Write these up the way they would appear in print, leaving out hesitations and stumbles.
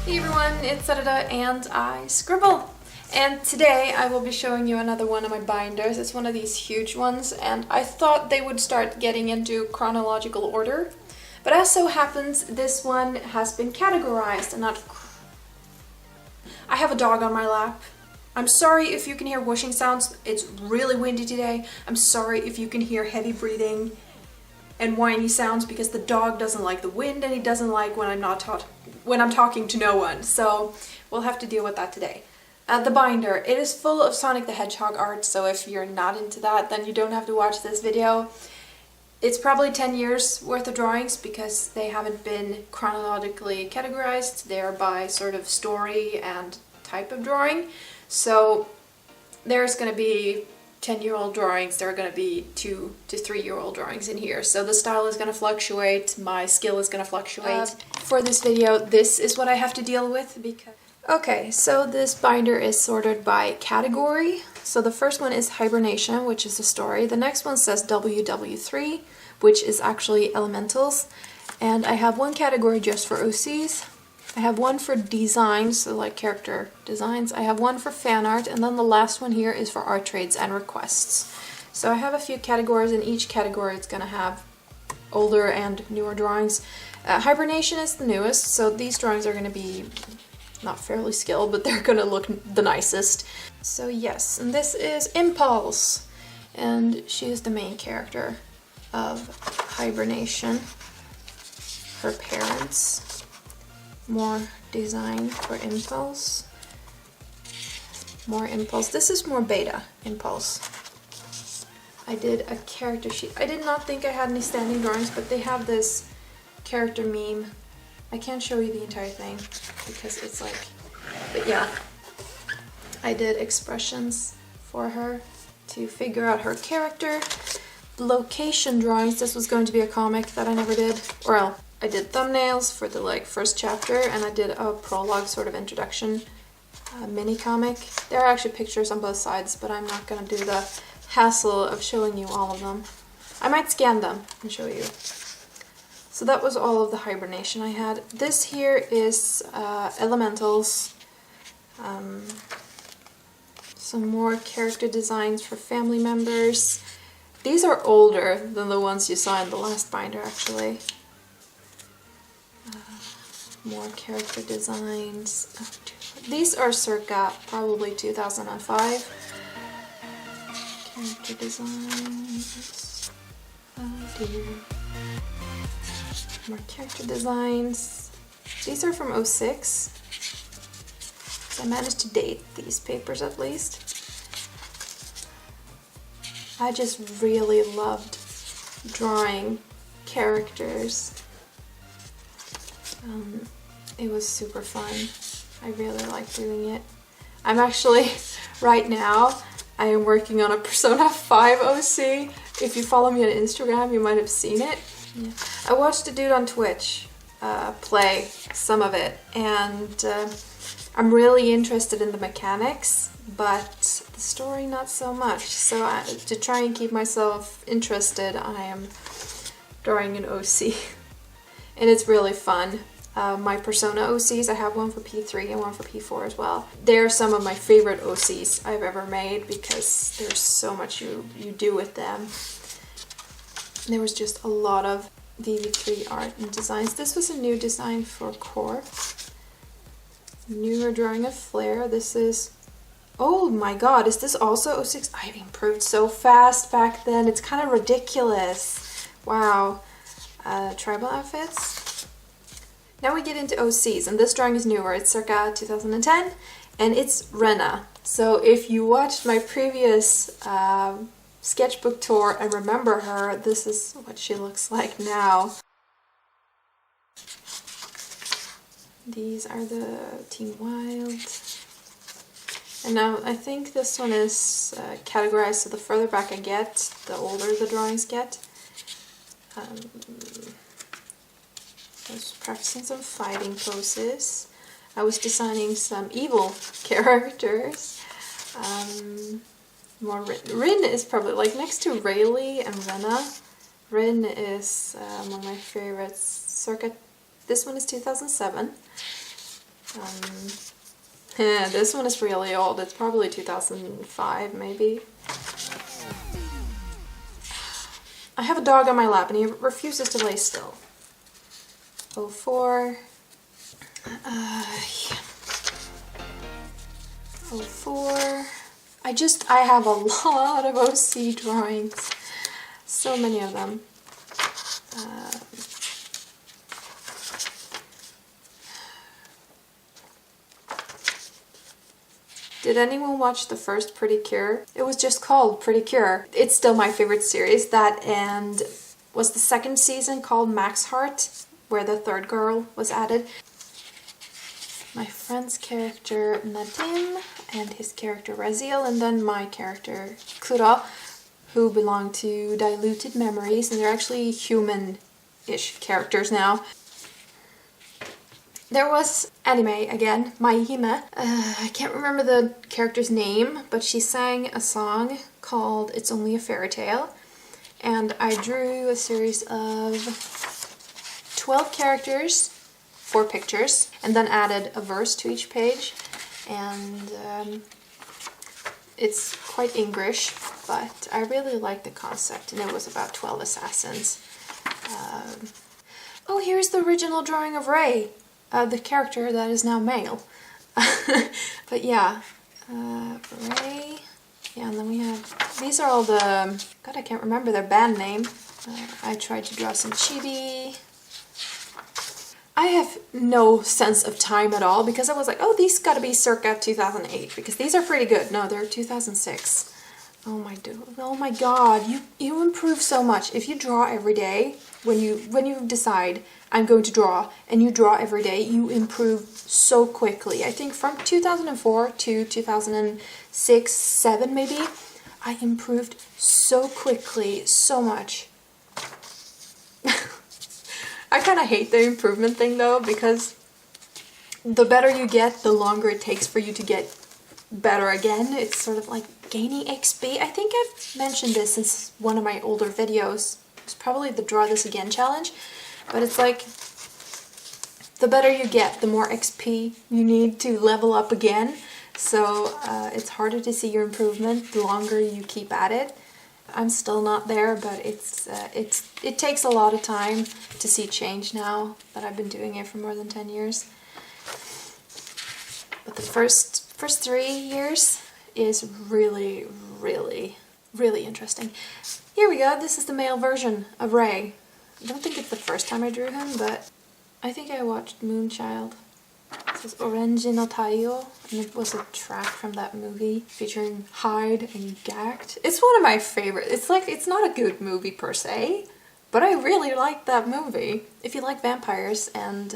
Hey everyone, it's Sarada and I scribble. And today I will be showing you another one of my binders. It's one of these huge ones and I thought they would start getting into chronological order. But as so happens, this one has been categorized and not... I have a dog on my lap. I'm sorry if you can hear whooshing sounds. It's really windy today. I'm sorry if you can hear heavy breathing and whiny sounds because the dog doesn't like the wind and he doesn't like when I'm talking to no one. So we'll have to deal with that today. The binder, it is full of Sonic the Hedgehog art, so if you're not into that, then you don't have to watch this video. It's probably 10 years worth of drawings because they haven't been chronologically categorized. They're by sort of story and type of drawing. So there's going to be 10-year-old drawings, there are going to be 2 to 3-year-old drawings in here. So the style is going to fluctuate, my skill is going to fluctuate. For this video, this is what I have to deal with because... Okay, so this binder is sorted by category. So the first one is Hibernation, which is the story. The next one says WW3, which is actually Elementals. And I have one category just for OCs. I have one for designs, so like character designs. I have one for fan art, and then the last one here is for art trades and requests. So I have a few categories, and each category is going to have older and newer drawings. Hibernation is the newest, so these drawings are going to be not fairly skilled, but they're going to look the nicest. So yes, and this is Impulse, and she is the main character of Hibernation. Her parents. More design for Impulse. More Impulse. This is more beta Impulse. I did a character sheet. I did not think I had any standing drawings, but they have this character meme. I can't show you the entire thing because it's like... But yeah. I did expressions for her to figure out her character. Location drawings. This was going to be a comic that I never did. Well, I did thumbnails for the first chapter, and I did a prologue sort of introduction mini comic. There are actually pictures on both sides, but I'm not going to do the hassle of showing you all of them. I might scan them and show you. So that was all of the Hibernation I had. This here is Elementals. Some more character designs for family members. These are older than the ones you saw in the last binder, actually. More character designs. These are circa probably 2005. Character designs. Oh dear. More character designs. These are from 06. So I managed to date these papers at least. I just really loved drawing characters. It was super fun. I really like doing it. I'm actually, right now, I am working on a Persona 5 OC. If you follow me on Instagram, you might have seen it. Yeah. I watched a dude on Twitch play some of it, and I'm really interested in the mechanics, but the story not so much. So to try and keep myself interested, I am drawing an OC. And it's really fun. My Persona OCs, I have one for P3 and one for P4 as well. They're some of my favorite OCs I've ever made because there's so much you do with them. There was just a lot of VV3 art and designs. This was a new design for Core. Newer drawing of Flare. This is... Oh my god, is this also 06? I improved so fast back then. It's kind of ridiculous. Wow. Tribal outfits. Now we get into OCs, and this drawing is newer. It's circa 2010, and it's Rena. So if you watched my previous sketchbook tour and remember her, this is what she looks like now. These are the Team Wild. And now I think this one is categorized, so the further back I get, the older the drawings get. I was practicing some fighting poses. I was designing some evil characters. More Rin is probably, like, next to Rayleigh and Rena, Rin is one of my favorites. Circa, this one is 2007. This one is really old. It's probably 2005, maybe. I have a dog on my lap and he refuses to lay still. 04. Yeah. 04. I have a lot of OC drawings. So many of them. Did anyone watch the first Pretty Cure? It was just called Pretty Cure. It's still my favorite series. That and was the second season called Max Heart, where the third girl was added. My friend's character Nadim and his character Raziel, and then my character Kura, who belong to Diluted Memories, and they're actually human-ish characters now. There was anime again, Maihime. I can't remember the character's name, but she sang a song called It's Only a Fairy Tale. And I drew a series of 12 characters, 4 pictures, and then added a verse to each page. And it's quite English, but I really liked the concept, and it was about 12 assassins. Oh, here's the original drawing of Ray. The character that is now male. But yeah, Ray. Yeah, and then we have, these are all the, God, I can't remember their band name. I tried to draw some chibi. I have no sense of time at all because I was like, oh, these gotta be circa 2008 because these are pretty good. No, they're 2006. Oh my God, you improve so much. If you draw every day, when you decide I'm going to draw and you draw every day, you improve so quickly. I think from 2004 to 2006, 7 maybe, I improved so quickly, so much. I kind of hate the improvement thing though, because the better you get, the longer it takes for you to get better again. It's sort of like gaining XP. I think I've mentioned this in one of my older videos. It's probably the Draw This Again challenge, but it's like the better you get, the more XP you need to level up again. So it's harder to see your improvement the longer you keep at it. I'm still not there, but it takes a lot of time to see change now that I've been doing it for more than 10 years. But the first 3 years is really, really, really interesting. Here we go. This is the male version of Ray. I don't think it's the first time I drew him, but I think I watched Moonchild. It says Orange no Taiyo, and it was a track from that movie featuring Hyde and Gact. It's one of my favorites. It's like, it's not a good movie per se, but I really like that movie. If you like vampires and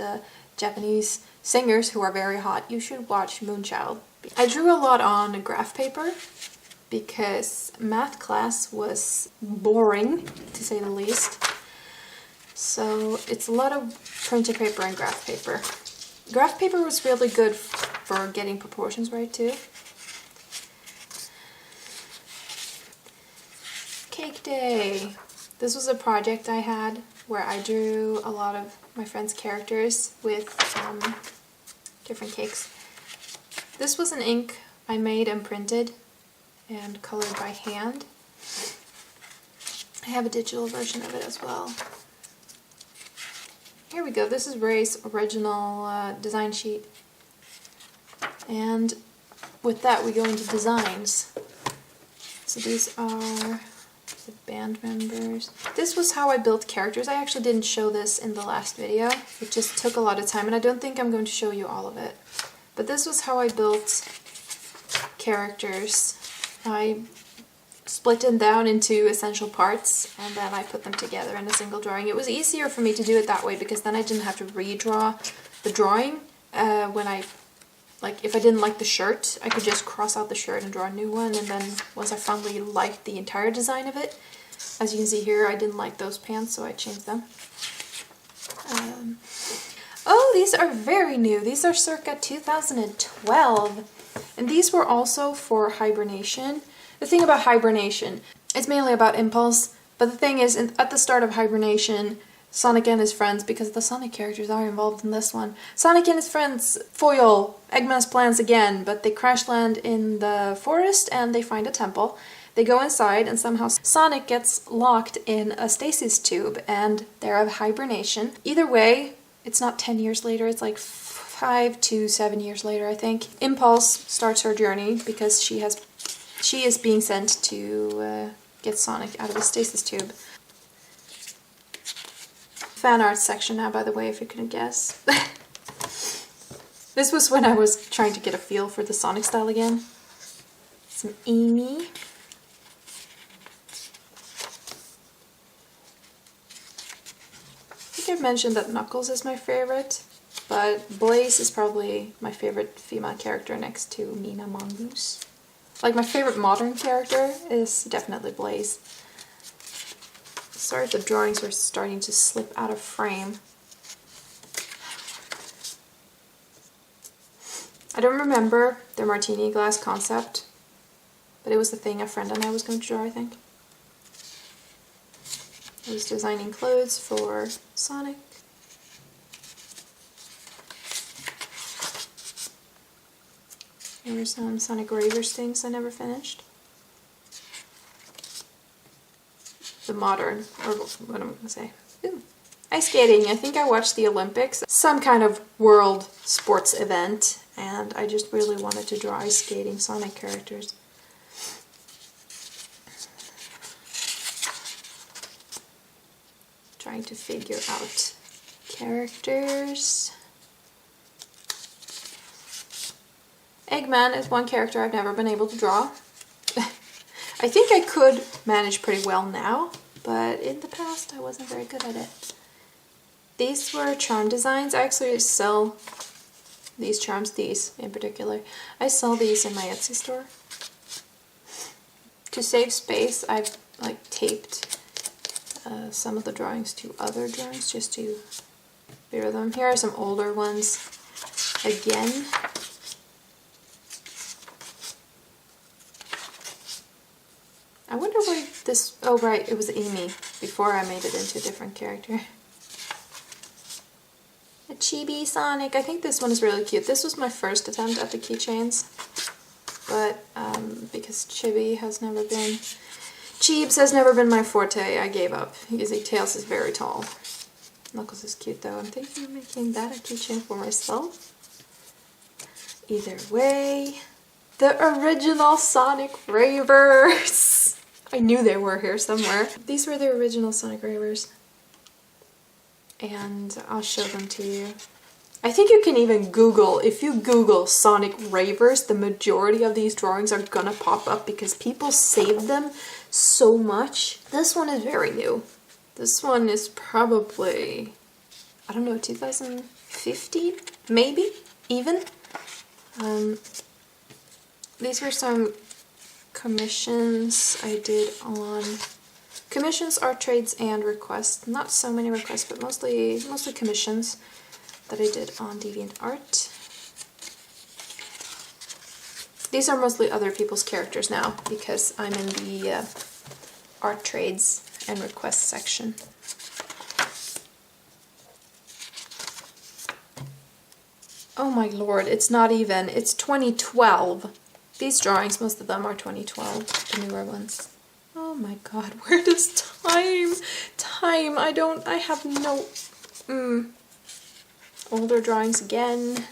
Japanese singers who are very hot, you should watch Moonchild. I drew a lot on graph paper because math class was boring, to say the least. So it's a lot of printed paper and graph paper. Graph paper was really good for getting proportions right too. Cake Day! This was a project I had where I drew a lot of my friends' characters with different cakes. This was an ink I made and printed and colored by hand. I have a digital version of it as well. Here we go, this is Ray's original design sheet. And with that we go into designs. So these are the band members. This was how I built characters. I actually didn't show this in the last video. It just took a lot of time and I don't think I'm going to show you all of it. But this was how I built characters. I split them down into essential parts and then I put them together in a single drawing. It was easier for me to do it that way because then I didn't have to redraw the drawing when if I didn't like the shirt, I could just cross out the shirt and draw a new one, and then once I finally liked the entire design of it, as you can see here, I didn't like those pants, so I changed them. Oh, these are very new. These are circa 2012, and these were also for hibernation. The thing about hibernation, it's mainly about impulse, but the thing is, at the start of hibernation, Sonic and his friends, because the Sonic characters are involved in this one. Sonic and his friends foil Eggman's plans again, but they crash land in the forest and they find a temple. They go inside and somehow Sonic gets locked in a stasis tube and they're out of hibernation. Either way, it's not 10 years later, it's like 5 to 7 years later, I think. Impulse starts her journey because she is being sent to get Sonic out of the stasis tube. Fan art section now, by the way, if you couldn't guess. This was when I was trying to get a feel for the Sonic style again. Some Amy. I think I've mentioned that Knuckles is my favorite, but Blaze is probably my favorite female character next to Nina Mongoose. Like, my favorite modern character is definitely Blaze. Sorry if the drawings were starting to slip out of frame. I don't remember the martini glass concept, but it was the thing a friend and I was going to draw, I think. I was designing clothes for Sonic. There were some Sonic Ravers things I never finished. The modern, or what am I going to say? Ooh. Ice skating. I think I watched the Olympics, some kind of world sports event, and I just really wanted to draw ice skating Sonic characters. Trying to figure out characters. Eggman is one character I've never been able to draw. I think I could manage pretty well now, but in the past I wasn't very good at it. These were charm designs. I actually sell these charms, these in particular. I sell these in my Etsy store. To save space, I've like taped some of the drawings to other drawings just to mirror them. Here are some older ones again. I wonder why this... Oh right, it was Amy before I made it into a different character. A chibi Sonic. I think this one is really cute. This was my first attempt at the keychains, but because Chibis has never been my forte, I gave up. Because Tails is very tall. Knuckles is cute though. I'm thinking of making that a keychain for myself. Either way, the original Sonic Ravers. I knew they were here somewhere. These were the original Sonic Ravers. And I'll show them to you. I think you can even Google, if you Google Sonic Ravers, the majority of these drawings are gonna pop up because people saved them so much. This one is very new. This one is probably, I don't know, 2015? Maybe? Even? These were some commissions I did on commissions, art trades, and requests. Not so many requests, but mostly commissions that I did on DeviantArt. These are mostly other people's characters now because I'm in the art trades and requests section. Oh my lord, it's not even. It's 2012. These drawings, most of them are 2012, the newer ones. Oh my god, where does time? I have no... Older drawings again.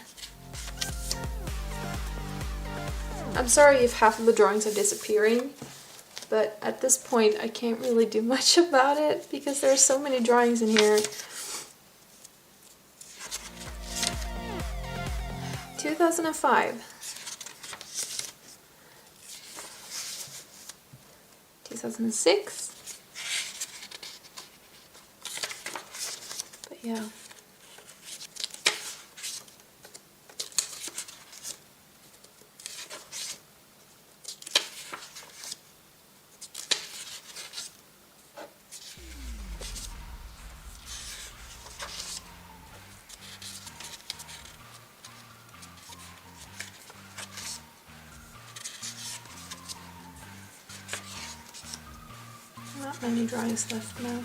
I'm sorry if half of the drawings are disappearing, but at this point I can't really do much about it because there are so many drawings in here. 2005. 2006. But yeah. Not many drawings left now.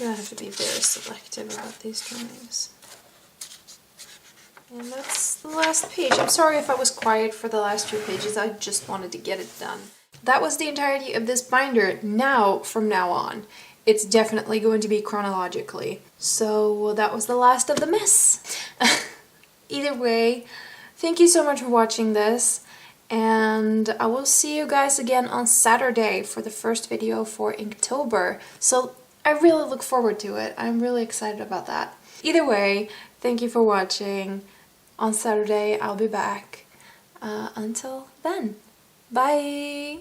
gonna have to be very selective about these drawings. And that's the last page. I'm sorry if I was quiet for the last 2 pages, I just wanted to get it done. That was the entirety of this binder. Now, from now on, it's definitely going to be chronologically. So that was the last of the mess. Either way, thank you so much for watching this, and I will see you guys again on Saturday for the first video for Inktober. So I really look forward to it. I'm really excited about that. Either way, thank you for watching. On Saturday, I'll be back. Until then, bye!